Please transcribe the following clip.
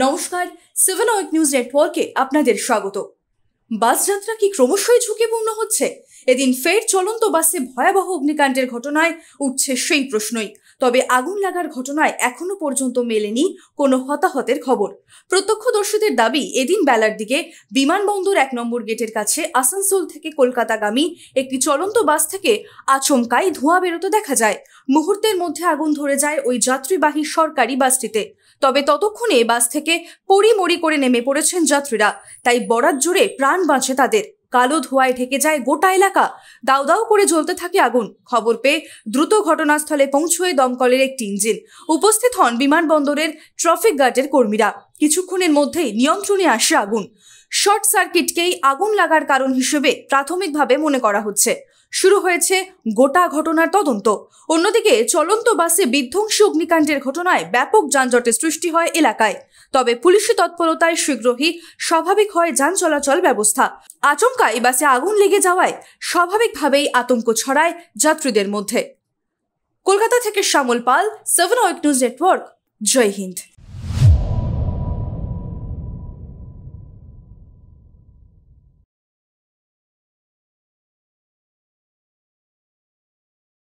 নমস্কার, 7 ওয়েক নিউজ নেটওয়ার্কে আপনাদের স্বাগত। বাস যাত্রা কি ক্রমশই ঝুঁকিপূর্ণ হচ্ছে? এদিন ফের চলন্ত বাসে ভয়াবহ অগ্নিকাণ্ডের ঘটনায় উঠছে সেই প্রশ্নই। তবে আগুন লাগার ঘটনায় এখনো পর্যন্ত মেলেনি কোনো হতাহতের খবর। প্রত্যক্ষদর্শীদের দাবি, এদিন বেলার দিকে বিমানবন্দর 1 নম্বর গেটের কাছে আসানসোল থেকে কলকাতাগামী একটি চলন্ত বাস থেকে আচমকাই ধোঁয়া বেরোতে দেখা যায়। মুহূর্তের মধ্যে আগুন ধরে যায় ওই যাত্রীবাহী সরকারি বাসটিতে। তবে ততক্ষণে বাস থেকে পড়ি করে নেমে পড়েছেন যাত্রীরা, তাই বরাত জুড়ে প্রাণ বাঁচে তাদের। কালো ধোঁয়ায় ঢেকে যায় গোটা এলাকা, দাউ দাউ করে জ্বলতে থাকে আগুন। খবর পেয়ে দ্রুত ঘটনাস্থলে পৌঁছয় দমকলের একটি ইঞ্জিন। উপস্থিত হন বিমানবন্দরের ট্রাফিক গার্ডের কর্মীরা। কিছুক্ষণের মধ্যেই নিয়ন্ত্রণে আসে আগুন। শর্ট সার্কিটকেই আগুন লাগার কারণ হিসেবে প্রাথমিকভাবে মনে করা হচ্ছে। শুরু হয়েছে গোটা ঘটনার তদন্ত। অন্যদিকে চলন্ত বাসে বিধ্বংসী অগ্নিকাণ্ডের ঘটনায় ব্যাপক যানজটের সৃষ্টি হয় এলাকায়। তবে পুলিশি তৎপরতায় শীঘ্রই স্বাভাবিক হয় যান চলাচল ব্যবস্থা। আচমকাই বাসে আগুন লেগে যাওয়ায় স্বাভাবিকভাবেই আতঙ্ক ছড়ায় যাত্রীদের মধ্যে। কলকাতা থেকে শ্যামল পাল, 7 ওয়েক নিউজ নেটওয়ার্ক। জয় হিন্দ।